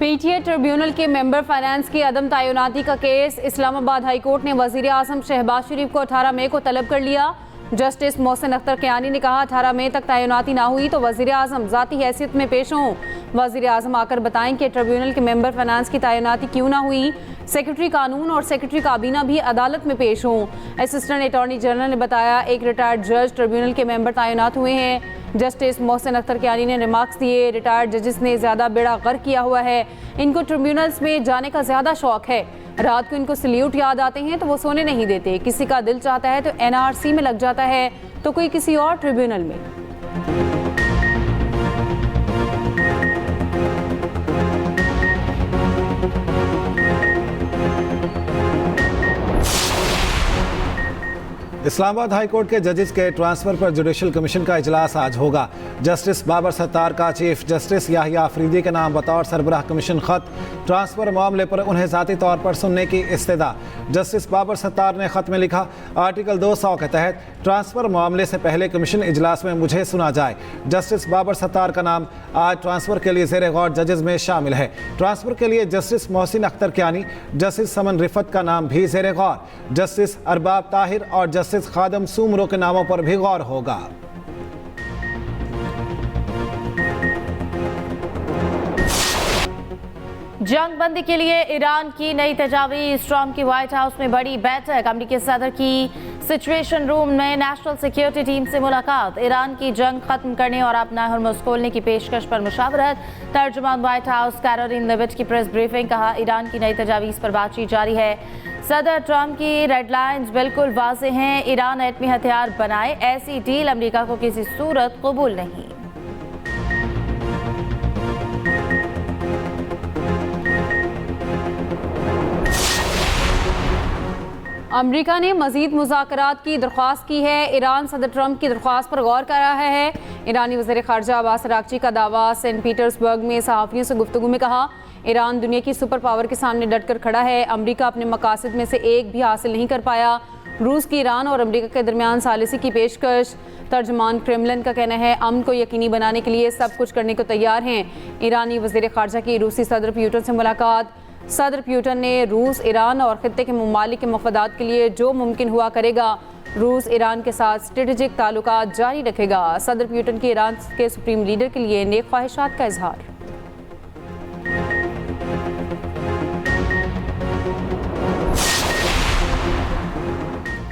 PTA tribunal के member finance की अदम तैनाती का केस। इस्लामाबाद हाई कोर्ट ने वजीर आजम शहबाज शरीफ को 18 मई को तलब कर लिया। जस्टिस मोहसिन अख्तर कियानी ने कहा 18 मई तक तैनाती ना हुई तो वजीर आजम ज़ाती हैसियत में पेश हों। वजीर आजम आकर बताएं कि ट्रिब्यूनल के मेंबर फाइनेंस की तैनाती क्यों ना हुई। सेक्रेटरी कानून और सेक्रेटरी काबीना भी अदालत में पेश हों। असिस्टेंट अटॉर्नी जनरल ने बताया एक रिटायर्ड जज ट्रिब्यूनल के मेंबर तैनात हुए हैं। जस्टिस मोहसिन अख्तर कियानी ने रिमार्क्स दिए रिटायर्ड जजेस ने ज़्यादा बेड़ा गर्क किया हुआ है, इनको ट्रिब्यूनल्स में जाने का ज़्यादा शौक है। रात को इनको सल्यूट याद आते हैं तो वो सोने नहीं देते। किसी का दिल चाहता है तो एनआरसी में लग जाता है तो कोई किसी और ट्रिब्यूनल में। इस्लामाबाद हाई कोर्ट के जजेस के ट्रांसफर पर जुडिशल कमीशन का इजलास आज होगा। जस्टिस बाबर सत्तार का चीफ जस्टिस याहिया अफरीदी के नाम बतौर सरबराह कमीशन खत। ट्रांसफर मामले पर उन्हें ज़ाती तौर पर सुनने की इस्तदा। जस्टिस बाबर सत्तार ने खत में लिखा आर्टिकल 200 के तहत ट्रांसफर मामले से पहले कमीशन इजलास में मुझे सुना जाए। जस्टिस बाबर सत्तार का नाम आज ट्रांसफर के लिए ज़ेर गौर जजेस में शामिल है। ट्रांसफर के लिए जस्टिस मोहसिन अख्तर कियानी, जस्टिस समन रिफत का नाम भी ज़ेर गौर। जस्टिस अरबाब ताहिर और जस्टिस खादम सूमरो के नामों पर भी गौर होगा। जंग बंदी के लिए ईरान की नई तजावीज़। ट्रंप की व्हाइट हाउस में बड़ी बैठक। अमेरिकी सदर की सिचुएशन रूम में नेशनल सिक्योरिटी टीम से मुलाकात। ईरान की जंग खत्म करने और अपना हरमुज़ खोलने की पेशकश पर मुशावरत। तर्जुमान व्हाइट हाउस कैरोलिन लेविट की प्रेस ब्रीफिंग। कहा ईरान की नई तजावीज़ पर बातचीत जारी है। सदर ट्रंप की रेडलाइंस बिल्कुल वाज़ेह हैं। ईरान एटमी हथियार बनाए, ऐसी डील अमेरिका को किसी सूरत कबूल नहीं। अमेरिका ने मजीद मुज़ाकरात की दरख्वास्त की है। ईरान सदर ट्रंप की दरख्वास्त पर गौर कर रहा है। ईरानी वज़ीर ख़ारजा अब्बास अराग़ची का दावा। सेंट पीटर्सबर्ग में सहाफ़ियों से गुफ्तगू में कहा ईरान दुनिया की सुपर पावर के सामने डट कर खड़ा है। अमेरिका अपने मकासद में से एक भी हासिल नहीं कर पाया। रूस की ईरान और अमेरिका के दरमियान सालिसी की पेशकश। तर्जमान क्रेमलिन का कहना है अमन को यकीनी बनाने के लिए सब कुछ करने को तैयार हैं। ईरानी वज़ीर ख़ारजा की रूसी सदर पुतिन से मुलाकात। सदर पुतिन ने रूस, ईरान और खित्ते के ममालिक के मफादात के लिए जो मुमकिन हुआ करेगा। रूस ईरान के साथ स्ट्रेटेजिक ताल्लुकात जारी रखेगा। सदर पुतिन की ईरान के सुप्रीम लीडर के लिए नेक ख्वाहिशात का इजहार।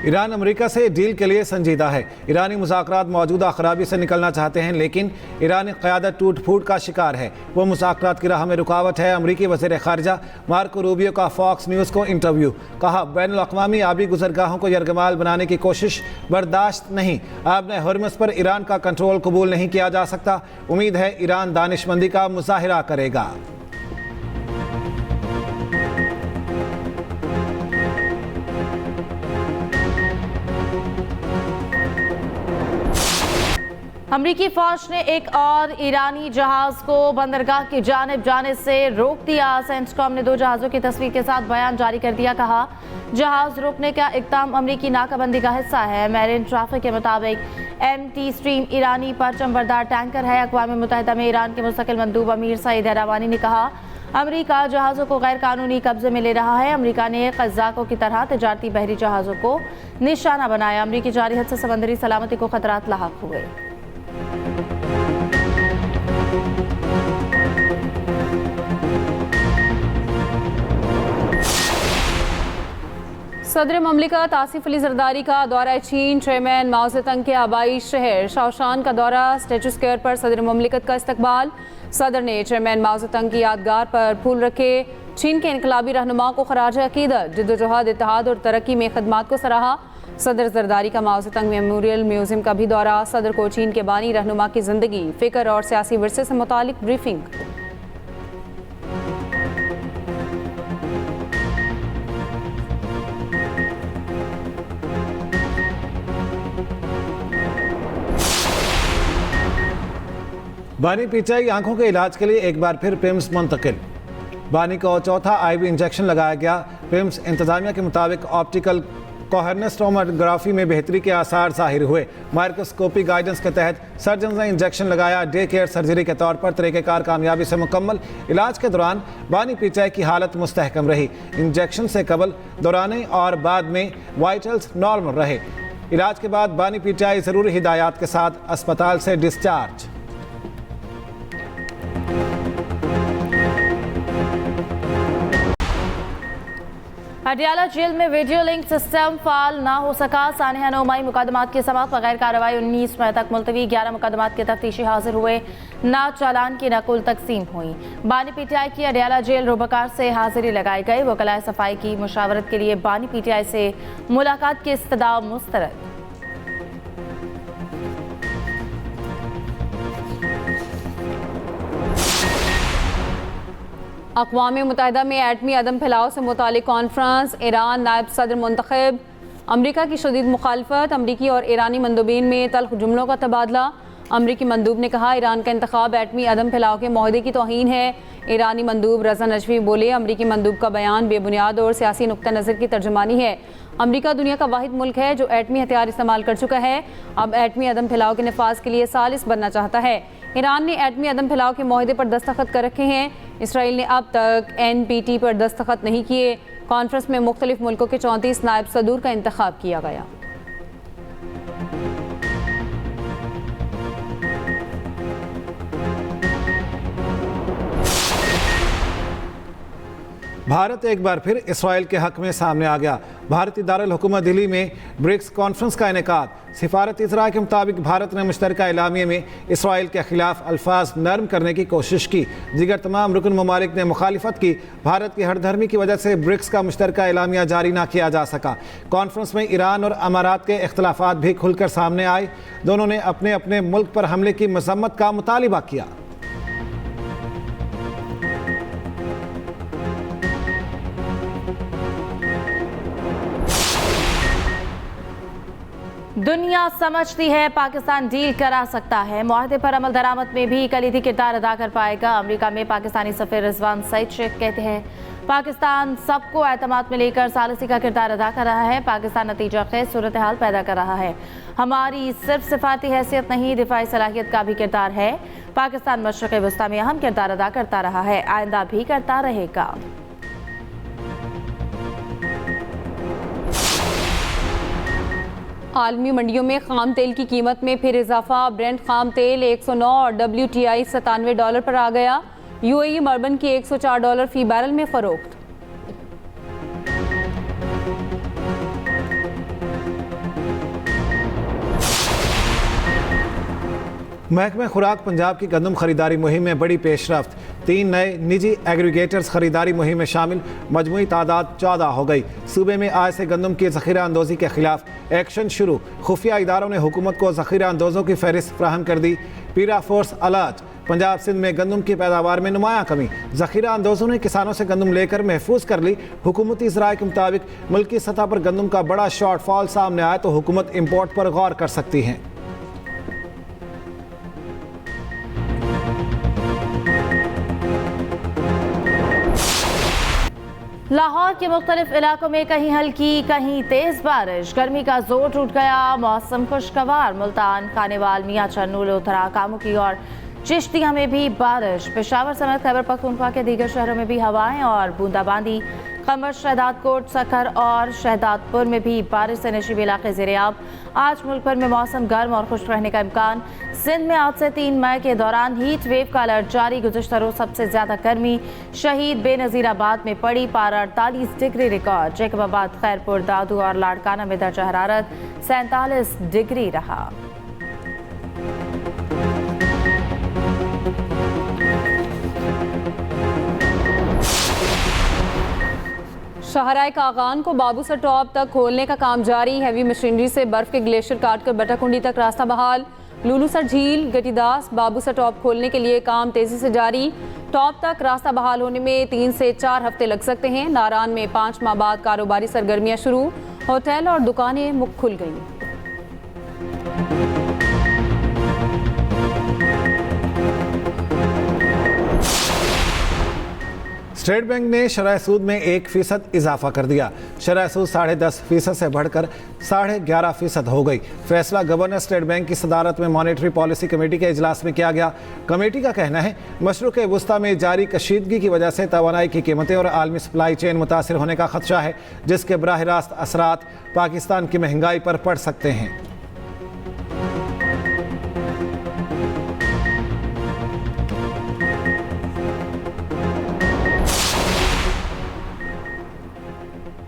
ईरान अमेरिका से डील के लिए संजीदा है। ईरानी मुज़ाकरात मौजूदा खराबी से निकलना चाहते हैं, लेकिन ईरानी क़यादत टूट फूट का शिकार है। वो मुज़ाकरात की राह में रुकावट है। अमेरिकी वज़ीर ख़ारजा मार्को रूबियो का फॉक्स न्यूज़ को इंटरव्यू। कहा बैनुल-अक़वामी आबी गुज़रगाहों को यरगमाल बनाने की कोशिश बर्दाश्त नहीं। आपने हरमुज़ पर ईरान का कंट्रोल कबूल नहीं किया जा सकता। उम्मीद है ईरान दानिशमंदी का मुज़ाहिरा करेगा। अमरीकी फौज ने एक और ईरानी जहाज को बंदरगाह की जानिब जाने से रोक दिया। सेंटकॉम ने 2 जहाज़ों की तस्वीर के साथ बयान जारी कर दिया। कहा जहाज रोकने का इक़दाम अमरीकी नाकाबंदी का हिस्सा है। मैरीन ट्रैफिक के मुताबिक MT स्ट्रीम ईरानी परचम बरदार टैंकर है। अक़वाम मुत्तहिदा में ईरान के मुस्तकिल मंदूब अमीर सईद हैरावानी ने कहा अमरीका जहाज़ों को गैर कानूनी कब्जे में ले रहा है। अमरीका ने क़ज़्ज़ाक़ों की तरह तजारती बहरी जहाज़ों को निशाना बनाया। अमरीकी जारी हद से समंदरी सलामती को खतरात लाहक हुए। सदर ममलिकत आसिफ अली जरदारी का दौरा चीन। चेयरमैन माओ ज़ेतुंग के आबाई शहर शाओशान का दौरा। स्टैचू स्क्वायर पर सदर ममलिकत का इस्तकबाल। सदर ने चेयरमैन माओ ज़ेतुंग की यादगार पर फूल रखे। चीन के इनकलाबी रहनुमा को खराज अकीदत, जद्दोजहद, इत्तेहाद और तरक्की में खदमात को सराहा। सदर जरदारी का माओ ज़ेतुंग मेमोरियल म्यूज़ियम का भी दौरा। सदर को चीन के बानी रहनुमा की ज़िंदगी, फ़िक्र और सियासी विरसे से मुतालिक ब्रीफिंग। बानी पिचाई आंखों के इलाज के लिए एक बार फिर पिम्स मुंतकिल। बानी को चौथा IV इंजेक्शन लगाया गया। पिम्स इंतजामिया के मुताबिक ऑप्टिकल कोहेरेंस टोमोग्राफी में बेहतरी के आसार जाहिर हुए। माइक्रोस्कोपी गाइडेंस के तहत सर्जन ने इंजेक्शन लगाया। डे केयर सर्जरी के तौर पर तरीक़ेकार कामयाबी से मुकम्मल। इलाज के दौरान बानी पीटीआई की हालत मुस्तहकम रही। इंजेक्शन से कबल, दौरान और बाद में वाइटल्स नॉर्मल रहे। इलाज के बाद बानी पीटीआई ज़रूरी हिदायत के साथ अस्पताल से डिस्चार्ज। अडियाला जेल में वीडियो लिंक सिस्टम फाल ना हो सका। सानिया 9 मई मुकदमात की समाप्त, बगैर कार्रवाई 19 मई तक मुलतवी। 11 मुकदमात के तफ्तीशी हाजिर हुए, ना चालान की नकुल तकसीम हुई। बानी पीटीआई की अडियाला जेल रोबकार से हाजिरी लगाई गई। वकलाए सफाई की मुशावरत के लिए बानी पीटीआई से मुलाकात की इस्तदा मुस्तरद। अक़वाम मुत्तहिदा में एटमी अदम फैलाव से मुतालिक कॉन्फ्रेंस। ईरान नायब सदर मुंतखब। अमरीका की शदीद मुखालफत। अमरीकी और ईरानी मंदूबीन में तल्ख जुमलों का तबादला। अमरीकी मंदूब ने कहा ईरान का इंतखाब एटमी अदम फैलाव के मुआहदे की तौहीन है। ईरानी मंदूब रज़ा नजवी बोले अमरीकी मंदूब का बयान बेबुनियाद और सियासी नुक्ता नज़र की तर्जुमानी है। अमरीका दुनिया का वाहिद मुल्क है जो एटमी हथियार इस्तेमाल कर चुका है। अब एटमी अदम फैलाव के नफाज के लिए सालिस बनना चाहता है। ईरान ने एटमी अदम फैलाव के मुआहदे पर दस्तखत कर रखे हैं। इसराइल ने अब तक NPT पर दस्तखत नहीं किए। कॉन्फ्रेंस में मुख्तलिफ मुल्कों के 34 नायब सदूर का इंतखाब किया गया। भारत एक बार फिर इसराइल के हक में सामने आ गया। भारतीय दारुल हुकूमत दिल्ली में ब्रिक्स कॉन्फ्रेंस का इनेकाद। सिफारत इजरा के मुताबिक भारत ने मुश्तरका एलामिया में इसराइल के खिलाफ अल्फाज नरम करने की कोशिश की। दीगर तमाम रुकन ममालिक ने मुखालिफत की। भारत की हरधर्मी की वजह से ब्रिक्स का मुश्तरका एलामिया जारी ना किया जा सका। कॉन्फ्रेंस में ईरान और अमारात के इख्तलाफात भी खुलकर सामने आए। दोनों ने अपने अपने मुल्क पर हमले की मजम्मत का मुतालिबा किया। दुनिया समझती है पाकिस्तान डील करा सकता है। मुआहदे पर अमल दरामद में भी कलीदी किरदार अदा कर पाएगा। अमेरिका में पाकिस्तानी सफीर रिजवान सईद शेख कहते हैं पाकिस्तान सबको एतमाद में लेकर सालिसी का किरदार अदा कर रहा है। पाकिस्तान नतीजा खेज सूरत हाल पैदा कर रहा है। हमारी सिर्फ सिफाती हैसियत नहीं, दिफाई सलाहियत का भी किरदार है। पाकिस्तान मशरिक़ वस्ता में अहम किरदार अदा करता रहा है, आइंदा भी करता रहेगा। आलमी मंडियों में खाम तेल की कीमत में फिर इजाफा। ब्रेंट खाम तेल 109 और WTI $97 पर आ गया। UAE मर्बन की $104 फी बैरल में फरोख्त। महकमा खुराक पंजाब की गंदम खरीदारी मुहिम में बड़ी पेशरफ्त। 3 नए निजी एग्रीगेटर्स खरीदारी मुहिम में शामिल। मजमूई तादाद 14 हो गई। सूबे में आज से गंदम की ज़ख़ीरा अंदोज़ी के खिलाफ एक्शन शुरू। खुफिया इदारों ने हुकूमत को ज़ख़ीरा अंदोज़ों की फहरिस्त फ्राहम कर दी। पीरा फोर्स अलर्ट। पंजाब सिंध में गंदम की पैदावार में नुमाया कमी। ज़ख़ीरा अंदोज़ों ने किसानों से गंदम लेकर महफूज कर ली। हुकूमती ज़राए के मुताबिक मुल्की सतह पर गंदम का बड़ा शॉर्टफॉल सामने आए तो हुकूमत इम्पोर्ट पर गौर कर सकती है। लाहौर के मुख्तलिफ इलाकों में कहीं हल्की कहीं तेज बारिश। गर्मी का जोर टूट गया, मौसम खुशगवार। मुल्तान, खानेवाल, मियां चन्नू, लोथरा, कामुकी और चिश्तिया में भी बारिश। पेशावर समेत खैबर पख्तूनख्वा के दीगर शहरों में भी हवाएं और बूंदाबांदी। खमर, शहदादकोट, सखर और शहदादपुर में भी बारिश से नशीब इलाके ज़ेर-ए-आब। आज मुल्क भर में मौसम गर्म और खुश्क रहने का इम्कान। सिंध में आज से 3 मई के दौरान हीट वेव का अलर्ट जारी। गुज़िश्ता रोज़ सबसे ज़्यादा गर्मी शहीद बेनज़ीराबाद में पड़ी, पारा 48 डिग्री रिकॉर्ड। जैकबाबाद, खैरपुर, दादू और लाड़काना में दर्जा हरारत 47 डिग्री रहा। शाहराह कागान को बाबूसर टॉप तक खोलने का काम जारी। हैवी मशीनरी से बर्फ के ग्लेशियर काटकर बटाकुंडी तक रास्ता बहाल। लुलूसर झील, गटीदास, बाबूसर टॉप खोलने के लिए काम तेजी से जारी। टॉप तक रास्ता बहाल होने में 3 से 4 हफ्ते लग सकते हैं। नारान में 5 माह बाद कारोबारी सरगर्मियां शुरू। होटल और दुकानें मुख खुल गईं। स्टेट बैंक ने शरह सूद में 1% इजाफा कर दिया। शरह सूद 10.5% से बढ़कर 11.5% हो गई। फैसला गवर्नर स्टेट बैंक की सदारत में मॉनेटरी पॉलिसी कमेटी के इजलास में किया गया। कमेटी का कहना है मशरुक़ वुस्ता में जारी कशीदगी की वजह से तवानाई की कीमतें और आलमी सप्लाई चेन मुतासिर होने का खदशा है, जिसके बराह रास्त असरात पाकिस्तान की महंगाई पर पड़ सकते हैं।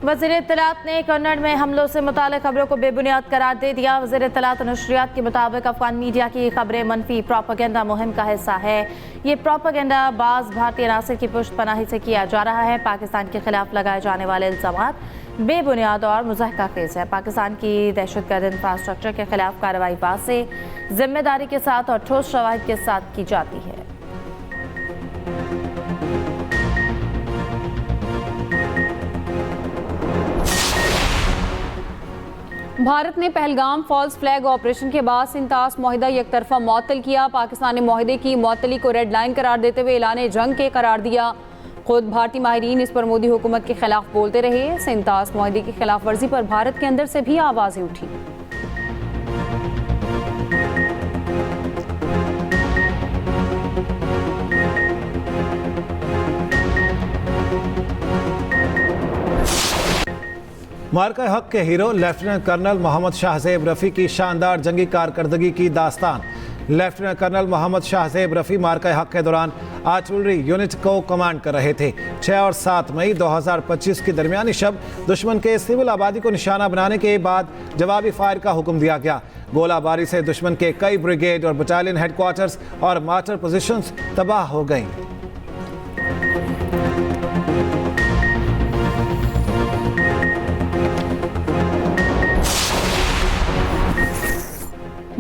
वज़ीर इत्तलात ने कन्नड़ में हमलों से मुताल्लिक़ खबरों को बेबुनियाद करार दे दिया। वज़ीर इत्तलात और नशरियात के मुताबिक अफगान मीडिया की खबरें मनफी प्रोपेगेंडा मुहिम का हिस्सा है। ये प्रोपेगेंडा बाज़ भारतीय नासिर की पुष्ट पनाही से किया जा रहा है। पाकिस्तान के खिलाफ लगाए जाने वाले इल्ज़ामात बेबुनियाद और मुज़ाहिक़ाखेज़ है। पाकिस्तान की दहशतगर्द इंफ्रास्ट्रक्चर के खिलाफ कार्रवाई वाज़ेह, जिम्मेदारी के साथ और ठोस शवाहिद के साथ की जाती है। भारत ने पहलगाम फॉल्स फ्लैग ऑपरेशन के बाद सिंतास मुआहिदा एकतरफा मुअत्तल किया। पाकिस्तान ने मुआहिदे की मुअत्तली को रेड लाइन करार देते हुए ऐलान जंग के करार दिया। खुद भारतीय माहिरीन इस पर मोदी हुकूमत के खिलाफ बोलते रहे। सिंतास मुआहिदे की खिलाफ वर्जी पर भारत के अंदर से भी आवाज़ें उठी। मार्का हक के hero lieutenant colonel Mohammad Shahzeb Rafi की शानदार जंगी कारकर्दगी की दास्तान। लेफ्टिनेंट कर्नल मोहम्मद शाहज़ेब रफ़ी मार्का हक के दौरान आर्टिलरी यूनिट को कमांड कर रहे थे। 6 और 7 मई 2025 की दरमियानी शब दुश्मन के सिविल आबादी को निशाना बनाने के बाद जवाबी फायर का हुक्म दिया गया। गोलाबारी से दुश्मन के कई ब्रिगेड और बटालियन हेडक्वार्टर्स और मार्टर पोजीशंस तबाह हो गई।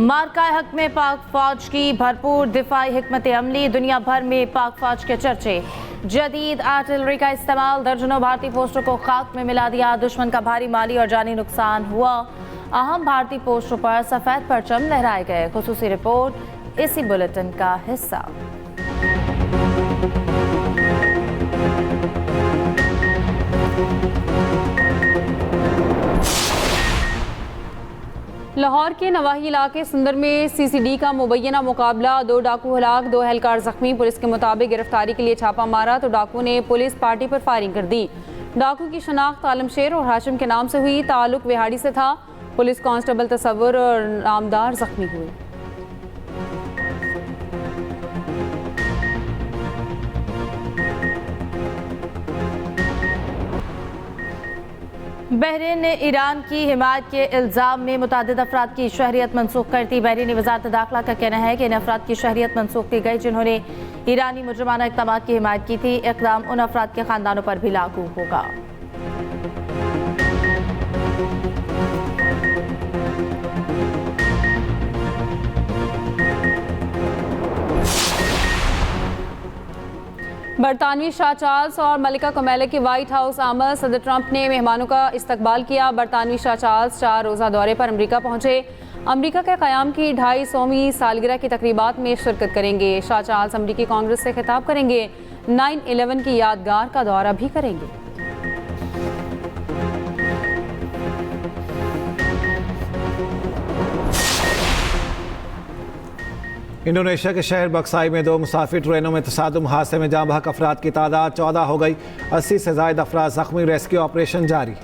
मार्का हक में पाक फौज की भरपूर दिफाई हिकमत अमली। दुनिया भर में पाक फौज के चर्चे। जदीद आर्टिलरी का इस्तेमाल दर्जनों भारतीय पोस्टों को खाक में मिला दिया। दुश्मन का भारी माली और जानी नुकसान हुआ। अहम भारतीय पोस्टों पर सफेद परचम लहराए गए। खुसूसी रिपोर्ट इसी बुलेटिन का हिस्सा। लाहौर के नवाही इलाके सुंदर में सीसीडी का मुबैना मुकाबला। 2 डाकू हलाक, 2 एहलकार जख्मी। पुलिस के मुताबिक गिरफ्तारी के लिए छापा मारा तो डाकू ने पुलिस पार्टी पर फायरिंग कर दी। डाकू की शनाख्त आलमशेर और हाशिम के नाम से हुई। ताल्लुक विहाड़ी से था। पुलिस कांस्टेबल तसव्वुर और नामदार जख्मी हुए। बहरीन ने ईरान की हिमायत के इल्ज़ाम में मुतादिद अफराद की शहरियत मनसूख कर दी। बहरीनी वज़ारत दाखिला का कहना है कि इन अफराद की शहरियत मनसूख की गई जिन्होंने ईरानी मुजरमाना इक़दामात की हिमायत की थी। इक़दाम उन अफराद के ख़ानदानों पर भी लागू होगा। बरतानवी शाह चार्ल्स और मलिका कमैला की वाइट हाउस आमद। सदर ट्रंप ने मेहमानों का इस्तकबाल किया। बरतानवी शाह चार्ल्स 4 रोज़ा दौरे पर अमरीका पहुंचे। अमरीका के क़याम की 250वीं सालगिरह की तकरीबात में शिरकत करेंगे। शाह चार्ल्स अमरीकी कांग्रेस से खिताब करेंगे। 9/11 की यादगार का दौरा भी करेंगे। इंडोनेशिया के शहर बक्साई में 2 मुसाफिर ट्रेनों में तसादुम हादसे में जाँ बहक अफराद की तादाद 14 हो गई। 80 से ज़ायद अफराद जख्मी। रेस्क्यू ऑपरेशन जारी।